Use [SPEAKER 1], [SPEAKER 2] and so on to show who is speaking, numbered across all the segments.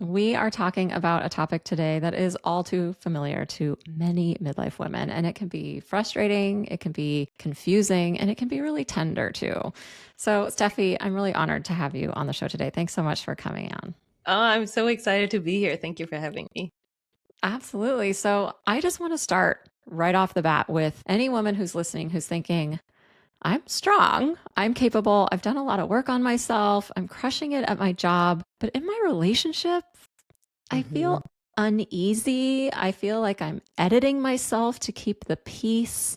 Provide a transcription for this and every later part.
[SPEAKER 1] We are talking about a topic today that is all too familiar to many midlife women, and it can be frustrating, it can be confusing, and it can be really tender too. So, Steffi, I'm really honored to have you on the show today. Thanks so much for coming on.
[SPEAKER 2] Oh, I'm so excited to be here. Thank you for having me.
[SPEAKER 1] Absolutely. So, I just want to start right off the bat with any woman who's listening who's thinking, I'm strong, I'm capable, I've done a lot of work on myself, I'm crushing it at my job, but in my relationship, I
[SPEAKER 2] Mhm.
[SPEAKER 1] feel uneasy. I feel like I'm editing myself to keep the peace.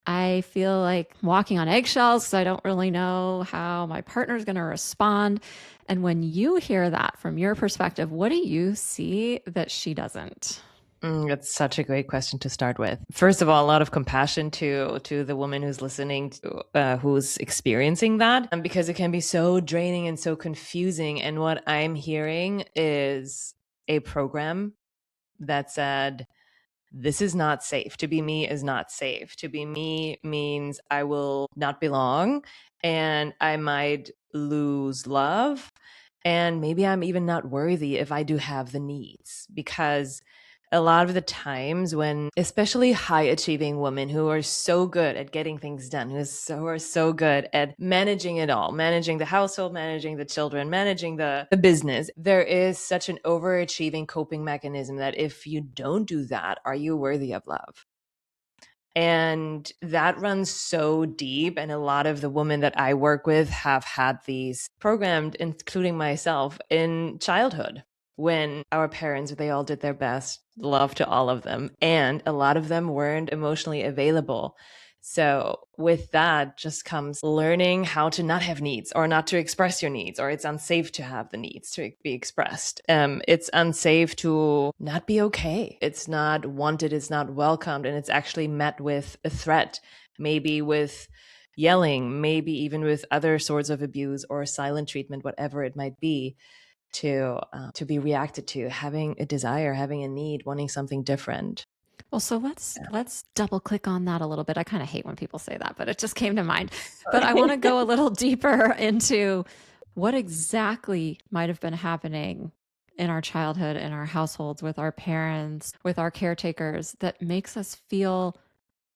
[SPEAKER 1] I feel like walking on eggshells because I don't really know how my partner's going to respond. And when you hear that from your perspective, what do you see that she doesn't?
[SPEAKER 2] That's such a great question to start with. First of all, a lot of compassion to the woman who's listening to who's experiencing that, and because it can be so draining and so confusing. And what I'm hearing is a program that said, "This is not safe. To be me is not safe. To be me means I will not belong, and I might lose love." And maybe I'm even not worthy if I do have the needs. Because a lot of the times when, especially high achieving women who are so good at getting things done, who are so good at managing it all, managing the household, managing the children, managing the business, there is such an overachieving coping mechanism that if you don't do that, are you worthy of love? And that runs so deep. And a lot of the women that I work with have had these programmed, including myself, in childhood when our parents, they all did their best, love to all of them. And a lot of them weren't emotionally available. So, with that just comes learning how to not have needs or not to express your needs, or it's unsafe to have the needs to be expressed. It's unsafe to not be okay. It's not wanted, it's not welcomed, and it's actually met with a threat, maybe with yelling, maybe even with other sorts of abuse or silent treatment, whatever it might be, to be reacted to, having a desire, having a need, wanting something different.
[SPEAKER 1] Well, so let's double click on that a little bit. I kind of hate when people say that, but it just came to mind. But I want to go a little deeper into what exactly might have been happening in our childhood, in our households, with our parents, with our caretakers that makes us feel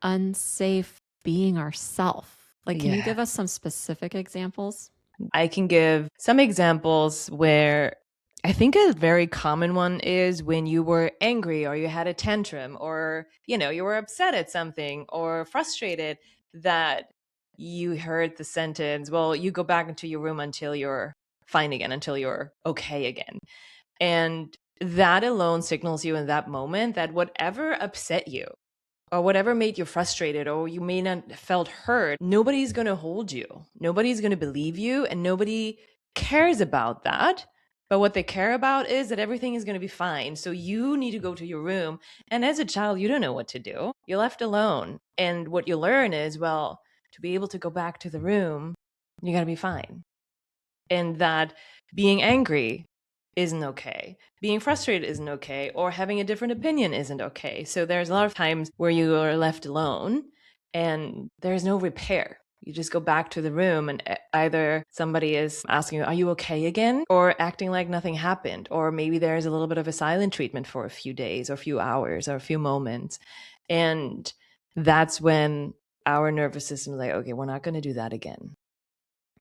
[SPEAKER 1] unsafe being ourselves. Like, can you
[SPEAKER 2] Yeah.
[SPEAKER 1] give us some specific examples?
[SPEAKER 2] I can give some examples where I think a very common one is when you were angry or you had a tantrum or, you were upset at something or frustrated, that you heard the sentence, well, you go back into your room until you're fine again, until you're okay again. And that alone signals you in that moment that whatever upset you or whatever made you frustrated or you may not have felt hurt, nobody's going to hold you. Nobody's going to believe you, and nobody cares about that. But what they care about is that everything is going to be fine. So you need to go to your room. And as a child, you don't know what to do. You're left alone. And what you learn is, well, to be able to go back to the room, you got to be fine. And that being angry isn't okay. Being frustrated isn't okay, or having a different opinion isn't okay. So there's a lot of times where you are left alone and there's no repair. You just go back to the room and either somebody is asking you, are you okay again? Or acting like nothing happened. Or maybe there's a little bit of a silent treatment for a few days or a few hours or a few moments. And that's when our nervous system is like, okay, we're not going to do that again.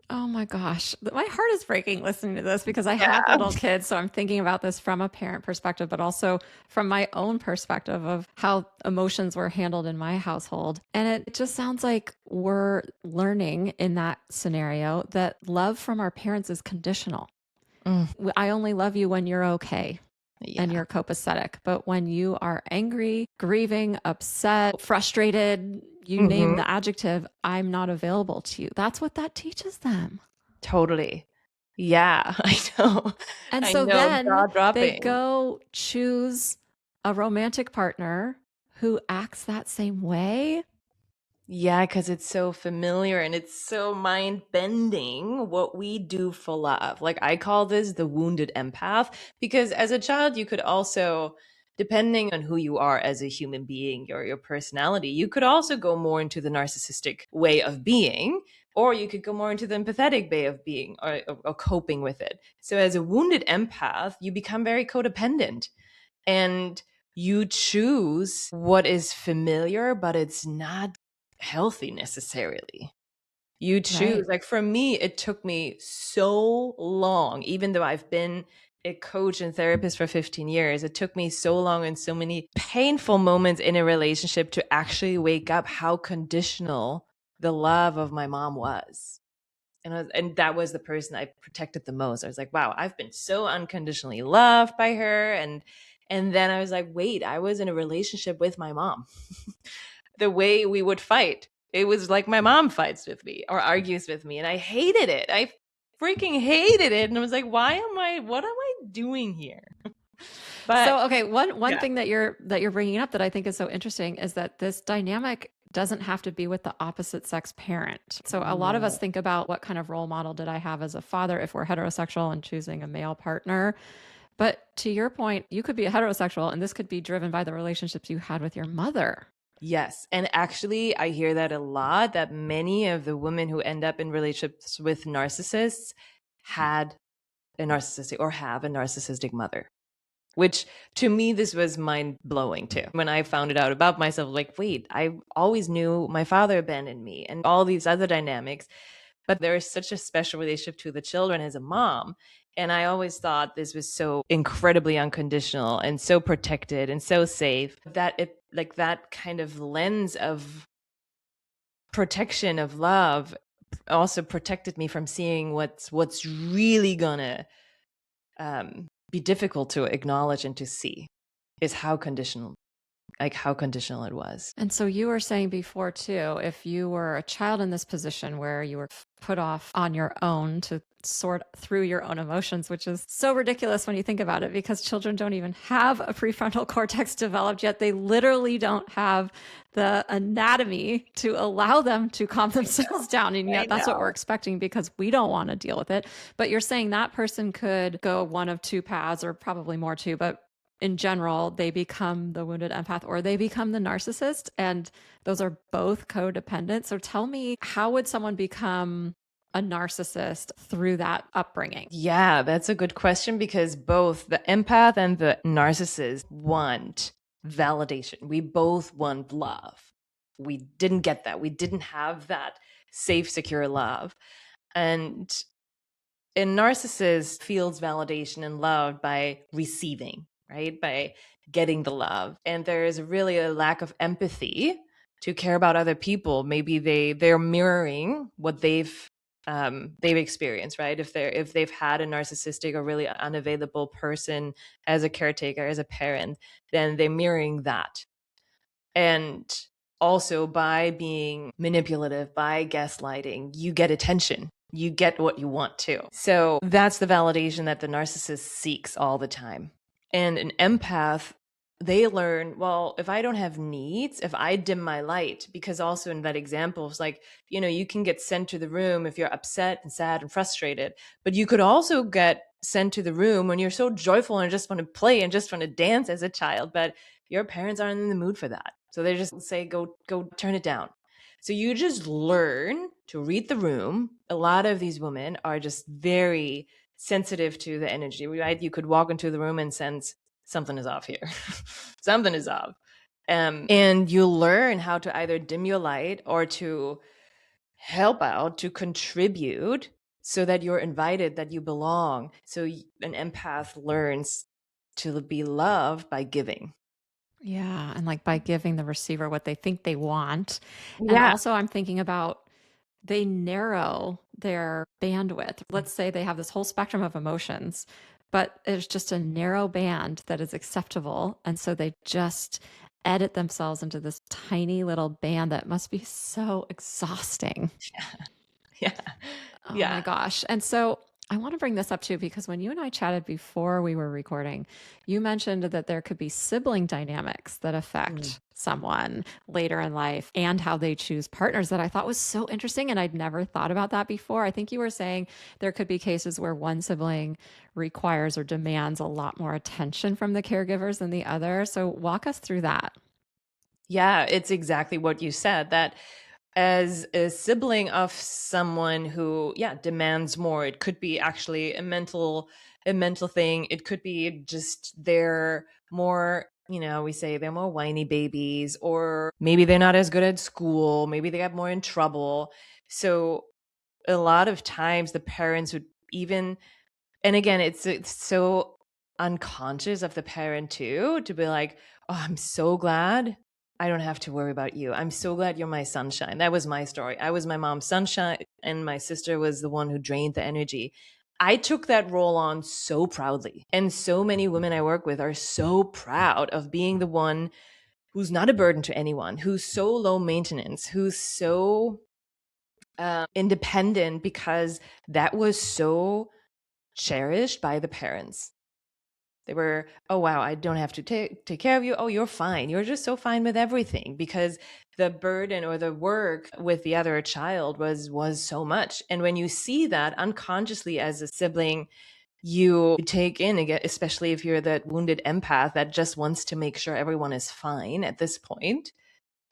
[SPEAKER 1] Oh my gosh. My heart is breaking listening to this because I have
[SPEAKER 2] Yeah.
[SPEAKER 1] little kids. So I'm thinking about this from a parent perspective, but also from my own perspective of how emotions were handled in my household. And it just sounds like we're learning in that scenario that love from our parents is conditional.
[SPEAKER 2] Mm,
[SPEAKER 1] I only love you when you're okay and
[SPEAKER 2] yeah.
[SPEAKER 1] you're copacetic. But when you are angry, grieving, upset, frustrated, you name
[SPEAKER 2] Mhm.
[SPEAKER 1] the adjective, I'm not available to you. That's what that teaches them.
[SPEAKER 2] Totally. Yeah, I know.
[SPEAKER 1] And
[SPEAKER 2] I
[SPEAKER 1] so
[SPEAKER 2] know,
[SPEAKER 1] then
[SPEAKER 2] jaw
[SPEAKER 1] they
[SPEAKER 2] dropping.
[SPEAKER 1] go choose a romantic partner who acts that same way.
[SPEAKER 2] Yeah, because it's so familiar and it's so mind bending what we do for love. Like, I call this the wounded empath, because as a child, you could also, depending on who you are as a human being, your personality, you could also go more into the narcissistic way of being, Or you could go more into the empathetic way of being, or coping with it. So as a wounded empath, you become very codependent, and you choose what is familiar, but it's not healthy necessarily. You choose,
[SPEAKER 1] Right.
[SPEAKER 2] like for me, it took me so long, even though I've been a coach and therapist for 15 years, it took me so long and so many painful moments in a relationship to actually wake up how conditional the love of my mom was. And that was the person I protected the most. I was like, wow, I've been so unconditionally loved by her. And then I was like, wait, I was in a relationship with my mom. The way we would fight, it was like my mom fights with me or argues with me, and I hated it. I freaking hated it. And I was like, what am I doing here? But
[SPEAKER 1] So, okay, one
[SPEAKER 2] yeah.
[SPEAKER 1] thing that you're bringing up that I think is so interesting is that this dynamic doesn't have to be with the opposite sex parent. So a lot of us
[SPEAKER 2] No.
[SPEAKER 1] think about what kind of role model did I have as a father if we're heterosexual and choosing a male partner. But to your point, you could be a heterosexual and this could be driven by the relationships you had with your mother.
[SPEAKER 2] Yes. And actually, I hear that a lot, that many of the women who end up in relationships with narcissists had a narcissistic or have a narcissistic mother, which to me, this was mind blowing too. When I found it out about myself, like, wait, I always knew my father abandoned me and all these other dynamics, but there is such a special relationship to the children as a mom. And I always thought this was so incredibly unconditional and so protected and so safe that it, like that kind of lens of protection of love, also protected me from seeing what's really gonna be difficult to acknowledge and to see, is how conditional, like how conditional it was.
[SPEAKER 1] And so you were saying before too, if you were a child in this position where you were put off on your own to sort through your own emotions, which is so ridiculous when you think about it, because children don't even have a prefrontal cortex developed yet. They literally don't have the anatomy to allow them to calm themselves down. And
[SPEAKER 2] I
[SPEAKER 1] yet that's what we're
[SPEAKER 2] know.
[SPEAKER 1] expecting because we don't want to deal with it. But you're saying that person could go one of two paths, or probably more too, but in general, they become the wounded empath or they become the narcissist. And those are both codependent. So tell me, how would someone become a narcissist through that upbringing?
[SPEAKER 2] Yeah, that's a good question, because both the empath and the narcissist want validation. We both want love. We didn't get that. We didn't have that safe, secure love. And a narcissist feels validation and love by receiving, right? By getting the love. And there is really a lack of empathy to care about other people. Maybe they're mirroring what they've experienced, right? If they've had a narcissistic or really unavailable person as a caretaker, as a parent, then they're mirroring that. And also, by being manipulative, by gaslighting, you get attention. You get what you want to. So that's the validation that the narcissist seeks all the time. And an empath, they learn, well, if I don't have needs, if I dim my light, because also in that example, it's like, you can get sent to the room if you're upset and sad and frustrated, but you could also get sent to the room when you're so joyful and just want to play and just want to dance as a child, but your parents aren't in the mood for that. So they just say, go turn it down. So you just learn to read the room. A lot of these women are just very sensitive to the energy, right? You could walk into the room and sense something is off here. Something is off. And you learn how to either dim your light or to help out, to contribute so that you're invited, that you belong. So an empath learns to be loved by giving.
[SPEAKER 1] Yeah. And like by giving the receiver what they think they want. And
[SPEAKER 2] Yeah.
[SPEAKER 1] also, I'm thinking about they narrow their bandwidth. Let's say they have this whole spectrum of emotions, but it's just a narrow band that is acceptable. And so they just edit themselves into this tiny little band that must be so exhausting.
[SPEAKER 2] Yeah.
[SPEAKER 1] Oh my
[SPEAKER 2] Yeah.
[SPEAKER 1] gosh. And so I want to bring this up too, because when you and I chatted before we were recording, you mentioned that there could be sibling dynamics that
[SPEAKER 2] Mm.
[SPEAKER 1] affect someone later in life and how they choose partners, that I thought was so interesting. And I'd never thought about that before. I think you were saying there could be cases where one sibling requires or demands a lot more attention from the caregivers than the other. So walk us through that.
[SPEAKER 2] Yeah, it's exactly what you said, that as a sibling of someone who, yeah, demands more. It could be actually a mental thing. It could be just they're more, we say they're more whiny babies, or maybe they're not as good at school. Maybe they got more in trouble. So a lot of times the parents would even, and again, it's so unconscious of the parent too, to be like, oh, I'm so glad I don't have to worry about you. I'm so glad you're my sunshine. That was my story. I was my mom's sunshine, and my sister was the one who drained the energy. I took that role on so proudly. And so many women I work with are so proud of being the one who's not a burden to anyone, who's so low maintenance, who's so independent, because that was so cherished by the parents. They were, oh, wow, I don't have to take care of you. Oh, you're fine. You're just so fine with everything, because the burden or the work with the other child was so much. And when you see that unconsciously as a sibling, you take in again, especially if you're that wounded empath that just wants to make sure everyone is fine at this point,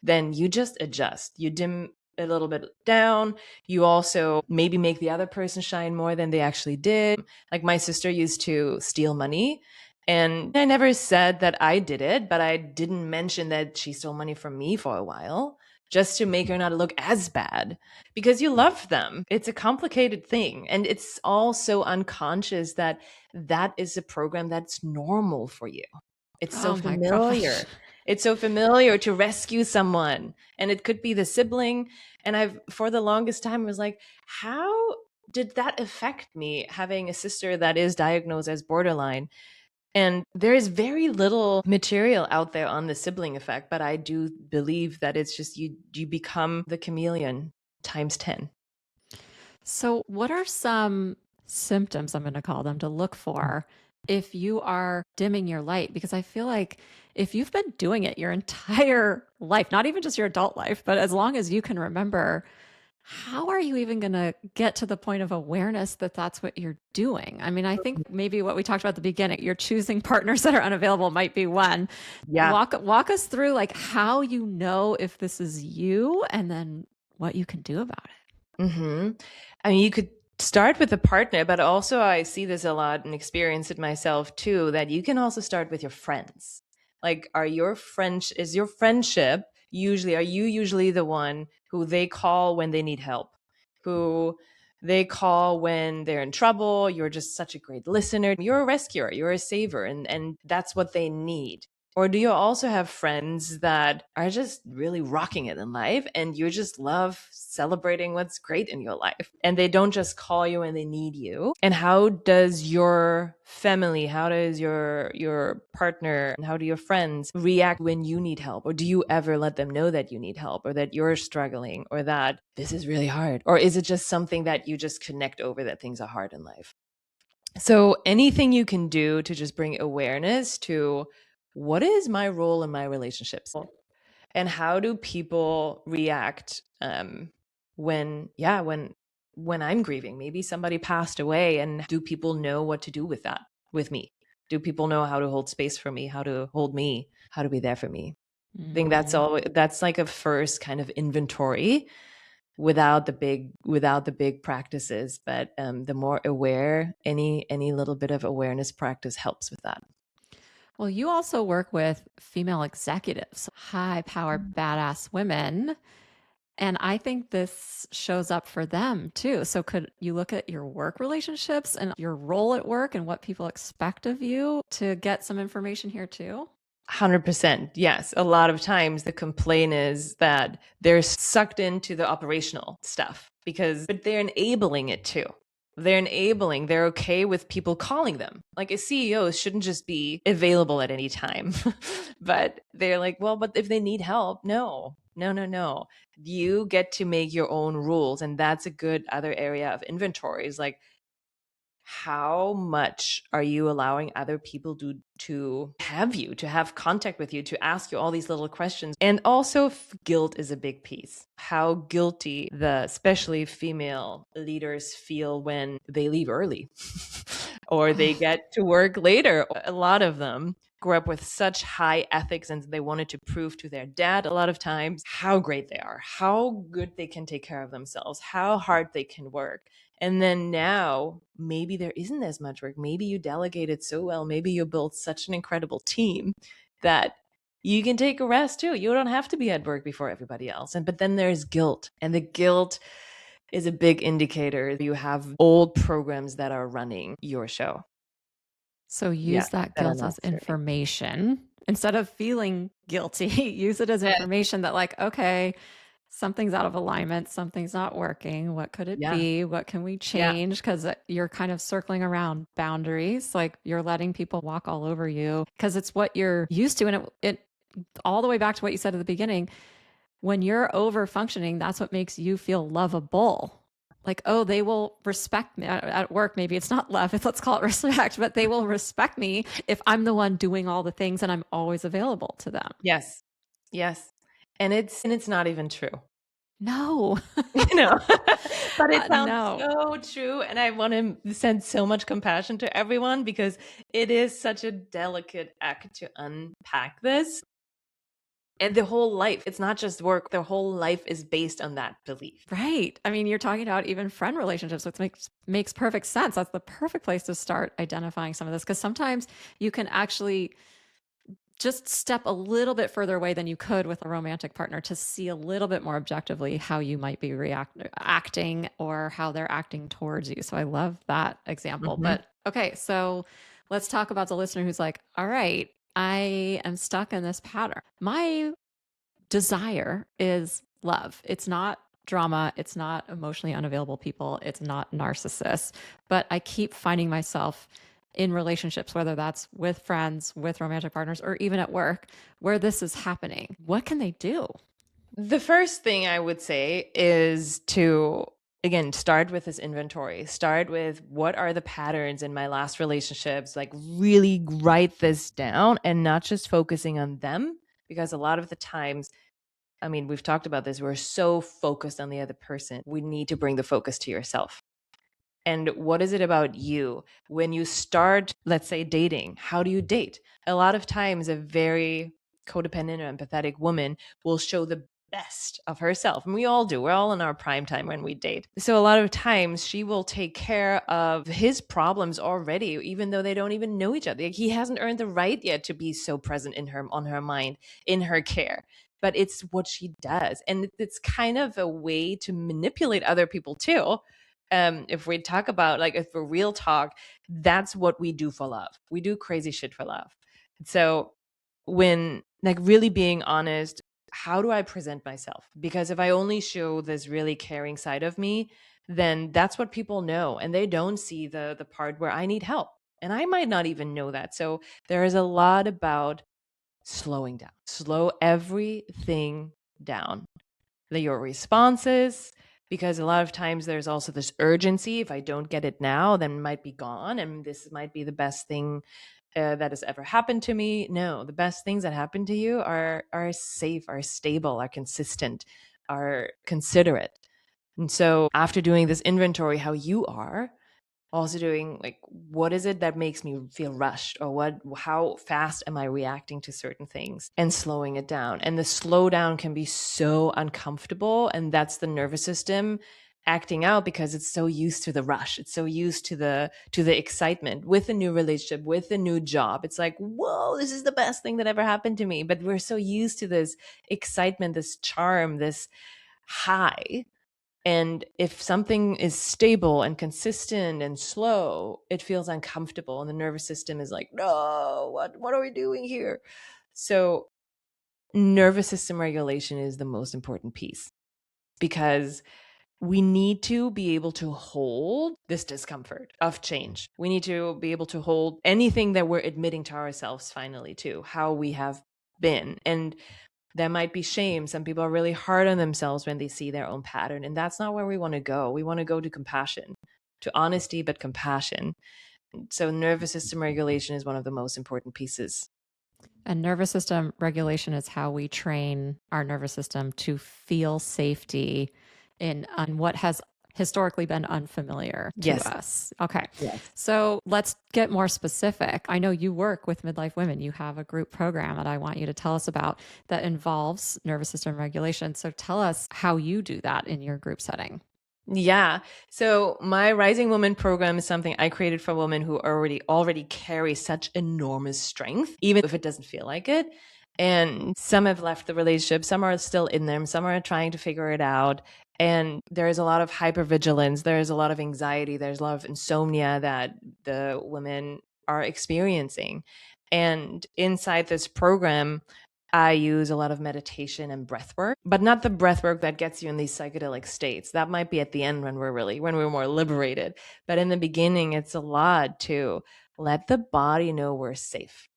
[SPEAKER 2] then you just adjust. You dim a little bit down. You also maybe make the other person shine more than they actually did. Like my sister used to steal money. And I never said that I did it, but I didn't mention that she stole money from me for a while, just to make her not look as bad, because you love them. It's a complicated thing. And it's all so unconscious that that is a program that's normal for you. It's so
[SPEAKER 1] Oh my gosh.
[SPEAKER 2] familiar. It's so familiar to rescue someone. And it could be the sibling. And I've, for the longest time, was like, how did that affect me, having a sister that is diagnosed as borderline? And there is very little material out there on the sibling effect, but I do believe that it's just you become the chameleon times 10.
[SPEAKER 1] So, what are some symptoms, I'm going to call them, to look for if you are dimming your light? Because I feel like if you've been doing it your entire life, not even just your adult life, but as long as you can remember, how are you even going to get to the point of awareness that that's what you're doing? I mean, I think maybe what we talked about at the beginning, you're choosing partners that are unavailable might be one.
[SPEAKER 2] Yeah.
[SPEAKER 1] Walk us through like how you know if this is you and then what you can do about it.
[SPEAKER 2] Mm-hmm. I mean, you could start with a partner, but also I see this a lot and experience it myself too, that you can also start with your friends. Like, is your friendship usually, are you usually the one who they call when they need help, who they call when they're in trouble? You're just such a great listener. You're a rescuer, you're a saver, and that's what they need. Or do you also have friends that are just really rocking it in life, and you just love celebrating what's great in your life, and they don't just call you when they need you? And how does your family, how does your partner, and how do your friends react when you need help? Or do you ever let them know that you need help, or that you're struggling, or that this is really hard? Or is it just something that you just connect over, that things are hard in life? So anything you can do to just bring awareness to what is my role in my relationships, and how do people react when, yeah, when I'm grieving? Maybe somebody passed away, and do people know what to do with that, with me? Do people know how to hold space for me, how to hold me, how to be there for me? I think that's
[SPEAKER 1] Mhm.
[SPEAKER 2] all. That's like a first kind of inventory, without the big practices, but the more aware, any little bit of awareness practice helps with that.
[SPEAKER 1] Well, you also work with female executives, high power, badass women. And I think this shows up for them too. So, could you look at your work relationships and your role at work and what people expect of you to get some information here too?
[SPEAKER 2] 100%. Yes. A lot of times the complaint is that they're sucked into the operational stuff, but they're enabling it too. They're okay with people calling them. Like, a CEO shouldn't just be available at any time. But they're like, well, but if they need help, no, no, no, no. You get to make your own rules. And that's a good other area of inventory, is like, how much are you allowing other people to have contact with you, to ask you all these little questions? And also, guilt is a big piece. How guilty the especially female leaders feel when they leave early or they
[SPEAKER 1] Oh,
[SPEAKER 2] get to work later. A lot of them grew up with such high ethics and they wanted to prove to their dad a lot of times how great they are, how good they can take care of themselves, how hard they can work. And then now maybe there isn't as much work. Maybe you delegated so well. Maybe you built such an incredible team that you can take a rest too. You don't have to be at work before everybody else. And but then there's guilt. And the guilt is a big indicator you have old programs that are running your show.
[SPEAKER 1] so
[SPEAKER 2] Yeah,
[SPEAKER 1] use that
[SPEAKER 2] that are
[SPEAKER 1] guilt
[SPEAKER 2] not
[SPEAKER 1] as
[SPEAKER 2] serving.
[SPEAKER 1] information instead of feeling guilty. Use it as
[SPEAKER 2] Yeah,
[SPEAKER 1] information that, like, okay, something's out of alignment, something's not working. What could it
[SPEAKER 2] yeah,
[SPEAKER 1] be? What can we
[SPEAKER 2] yeah.
[SPEAKER 1] change? Because you're kind of circling around boundaries, like you're letting people walk all over you because it's what you're used to. And it all the way back to what you said at the beginning, when you're over functioning, that's what makes you feel lovable. Like, oh, they will respect me at work. Maybe it's not love, let's call it respect, but they will respect me if I'm the one doing all the things and I'm always available to them.
[SPEAKER 2] Yes. Yes. And it's not even true.
[SPEAKER 1] No,
[SPEAKER 2] You know, but it sounds
[SPEAKER 1] no.
[SPEAKER 2] so true. And I want to send so much compassion to everyone because it is such a delicate act to unpack this. And the whole life, it's not just work, their whole life is based on that belief.
[SPEAKER 1] Right. I mean, you're talking about even friend relationships, which makes perfect sense. That's the perfect place to start identifying some of this because sometimes you can actually just step a little bit further away than you could with a romantic partner to see a little bit more objectively how you might be acting or how they're acting towards you. So I love that example.
[SPEAKER 2] Mhm.
[SPEAKER 1] But okay, so let's talk about the listener who's like, all right, I am stuck in this pattern. My desire is love. It's not drama. It's not emotionally unavailable people. It's not narcissists. But I keep finding myself in relationships, whether that's with friends, with romantic partners, or even at work, where this is happening. What can they do?
[SPEAKER 2] The first thing I would say is to, again, start with this inventory. Start with what are the patterns in my last relationships? Like, really write this down and not just focusing on them. Because a lot of the times, I mean, we've talked about this, we're so focused on the other person. We need to bring the focus to yourself. And what is it about you? When you start, let's say, dating, how do you date? A lot of times, a very codependent or empathetic woman will show the best of herself. And we all do. We're all in our prime time when we date. So a lot of times she will take care of his problems already, even though they don't even know each other. Like, he hasn't earned the right yet to be so present in her, on her mind, in her care. But it's what she does. And it's kind of a way to manipulate other people too. If we talk about, like, if for real talk, that's what we do for love. We do crazy shit for love. So when, like, really being honest, how do I present myself? Because if I only show this really caring side of me, then that's what people know, and they don't see the part where I need help, and I might not even know that. So there is a lot about slowing down. Slow everything down, your responses, because a lot of times there's also this urgency. If I don't get it now, then it might be gone, and this might be the best thing that has ever happened to me. No, the best things that happen to you are safe, are stable, are consistent, are considerate. And so after doing this inventory, how you are, also doing, like, what is it that makes me feel rushed, or what, how fast am I reacting to certain things, and slowing it down. And the slowdown can be so uncomfortable, and that's the nervous system acting out because it's so used to the rush, it's so used to the excitement with a new relationship, with a new job. It's like, whoa, this is the best thing that ever happened to me. But we're so used to this excitement, this charm, this high. And if something is stable and consistent and slow, it feels uncomfortable. And the nervous system is like, no, what are we doing here? So nervous system regulation is the most important piece, because we need to be able to hold this discomfort of change. We need to be able to hold anything that we're admitting to ourselves finally, to how we have been. And there might be shame. Some people are really hard on themselves when they see their own pattern. And that's not where we want to go. We want to go to compassion, to honesty, but compassion. So nervous system regulation is one of the most important pieces.
[SPEAKER 1] And nervous system regulation is how we train our nervous system to feel safety in on what has historically been unfamiliar to
[SPEAKER 2] Yes.
[SPEAKER 1] us. Okay.
[SPEAKER 2] Yes.
[SPEAKER 1] So let's get more specific. I know you work with midlife women. You have a group program that I want you to tell us about that involves nervous system regulation. So tell us how you do that in your group setting.
[SPEAKER 2] Yeah. So my Rising Woman program is something I created for women who already carry such enormous strength, even if it doesn't feel like it. And some have left the relationship, some are still in them, some are trying to figure it out. And there is a lot of hypervigilance, there is a lot of anxiety, there's a lot of insomnia that the women are experiencing. And inside this program, I use a lot of meditation and breath work, but not the breath work that gets you in these psychedelic states. That might be at the end when we're more liberated. But in the beginning, it's a lot to let the body know we're safe.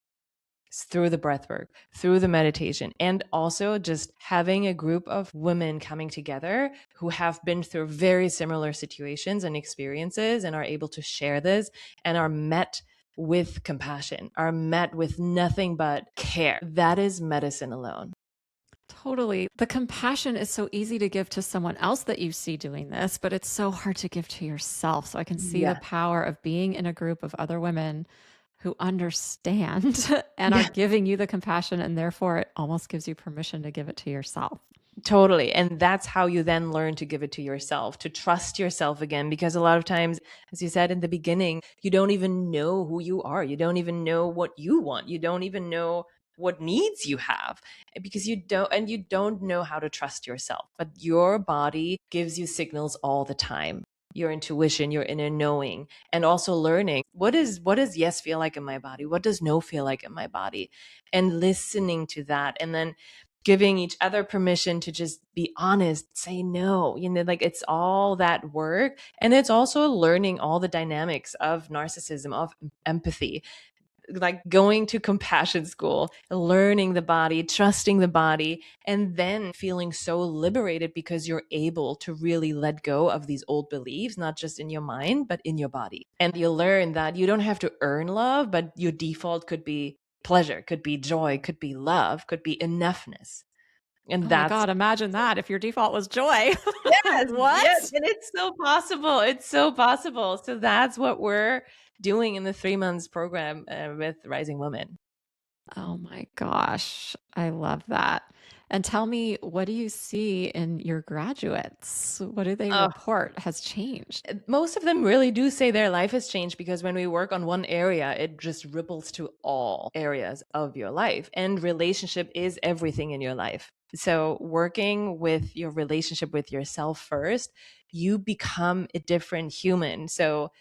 [SPEAKER 2] It's through the breath work, through the meditation, and also just having a group of women coming together who have been through very similar situations and experiences and are able to share this and are met with compassion, are met with nothing but care. That is medicine alone.
[SPEAKER 1] Totally. The compassion is so easy to give to someone else that you see doing this, but it's so hard to give to yourself. So I can see the
[SPEAKER 2] Yeah.
[SPEAKER 1] power of being in a group of other women who understand and are
[SPEAKER 2] Yeah.
[SPEAKER 1] giving you the compassion, and therefore it almost gives you permission to give it to yourself.
[SPEAKER 2] Totally. And that's how you then learn to give it to yourself, to trust yourself again. Because a lot of times, as you said in the beginning, you don't even know who you are. You don't even know what you want. You don't even know what needs you have because you don't know how to trust yourself. But your body gives you signals all the time. Your intuition, your inner knowing, and also learning what does yes feel like in my body? What does no feel like in my body? And listening to that. And then giving each other permission to just be honest, say no, like it's all that work. And it's also learning all the dynamics of narcissism, of empathy, like going to compassion school, learning the body, trusting the body, and then feeling so liberated because you're able to really let go of these old beliefs, not just in your mind, but in your body. And you learn that you don't have to earn love, but your default could be pleasure, could be joy, could be love, could be enoughness. And
[SPEAKER 1] Oh my
[SPEAKER 2] that's
[SPEAKER 1] God, imagine that if your default was joy.
[SPEAKER 2] yes, yes,
[SPEAKER 1] What?
[SPEAKER 2] and it's so possible. It's so possible. So that's what we're doing in the 3 months program with Rising Women.
[SPEAKER 1] Oh my gosh, I love that. And tell me, what do you see in your graduates? What do they
[SPEAKER 2] Oh,
[SPEAKER 1] report has changed?
[SPEAKER 2] most of them really do say their life has changed because when we work on one area, it just ripples to all areas of your life. And relationship is everything in your life. So, working with your relationship with yourself first, you become a different human. So,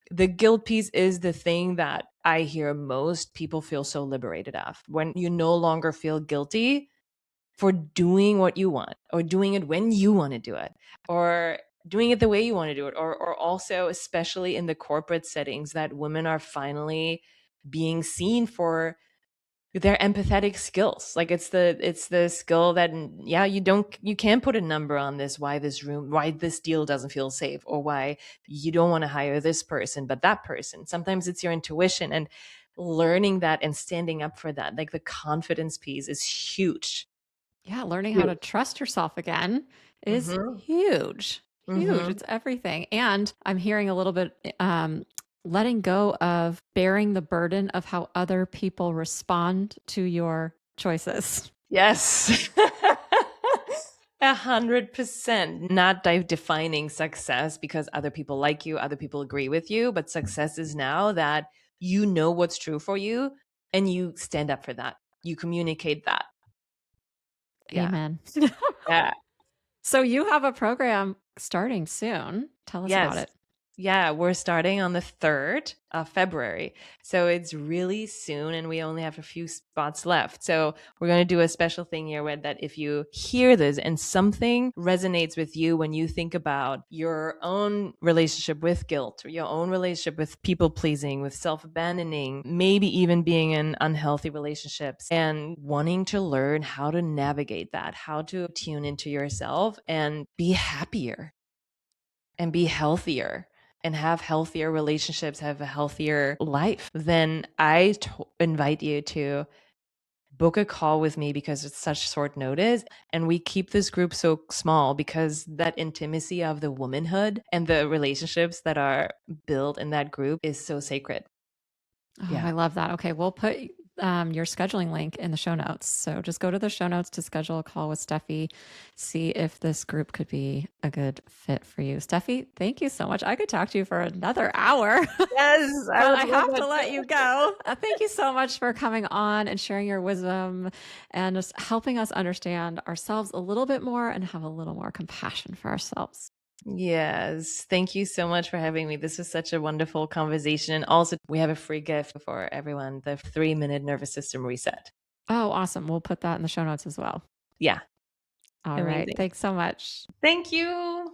[SPEAKER 2] the guilt piece is the thing that I hear most people feel so liberated of. When you no longer feel guilty for doing what you want or doing it when you want to do it or doing it the way you want to do it or also especially in the corporate settings that women are finally being seen for their empathetic skills. Like it's the skill that yeah, you can't put a number on this, why this deal doesn't feel safe, or why you don't want to hire this person but that person. Sometimes it's your intuition, and learning that and standing up for that, like the confidence piece is huge.
[SPEAKER 1] Yeah, learning how to
[SPEAKER 2] Huge.
[SPEAKER 1] trust yourself again is
[SPEAKER 2] Mhm.
[SPEAKER 1] huge. Huge.
[SPEAKER 2] Mhm.
[SPEAKER 1] It's everything. And I'm hearing a little bit letting go of bearing the burden of how other people respond to your choices.
[SPEAKER 2] Yes. 100%. Not defining success because other people like you, other people agree with you, but success is now that you know what's true for you and you stand up for that. You communicate that. Yeah.
[SPEAKER 1] Amen.
[SPEAKER 2] Yeah.
[SPEAKER 1] So you have a program starting soon. Tell us about
[SPEAKER 2] Yes.
[SPEAKER 1] it.
[SPEAKER 2] Yeah, we're starting on the 3rd of February. So it's really soon and we only have a few spots left. So we're going to do a special thing here where that if you hear this and something resonates with you when you think about your own relationship with guilt, or your own relationship with people pleasing, with self-abandoning, maybe even being in unhealthy relationships and wanting to learn how to navigate that, how to tune into yourself and be happier and be healthier and have healthier relationships, have a healthier life, then I invite you to book a call with me because it's such short notice. And we keep this group so small because that intimacy of the womanhood and the relationships that are built in that group is so sacred.
[SPEAKER 1] Oh,
[SPEAKER 2] Yeah.
[SPEAKER 1] I love that. Okay, we'll put your scheduling link in the show notes. So just go to the show notes to schedule a call with Steffi, see if this group could be a good fit for you. Steffi, thank you so much. I could talk to you for another hour,
[SPEAKER 2] Yes, I
[SPEAKER 1] but
[SPEAKER 2] would
[SPEAKER 1] I
[SPEAKER 2] love
[SPEAKER 1] have
[SPEAKER 2] that
[SPEAKER 1] to let
[SPEAKER 2] too.
[SPEAKER 1] you go. Thank you so much for coming on and sharing your wisdom and just helping us understand ourselves a little bit more and have a little more compassion for ourselves.
[SPEAKER 2] Yes. Thank you so much for having me. This was such a wonderful conversation. And also, we have a free gift for everyone, the 3-minute nervous system reset.
[SPEAKER 1] Oh, awesome. We'll put that in the show notes as well.
[SPEAKER 2] Yeah.
[SPEAKER 1] All right.
[SPEAKER 2] Amazing.
[SPEAKER 1] Thanks so much.
[SPEAKER 2] Thank you.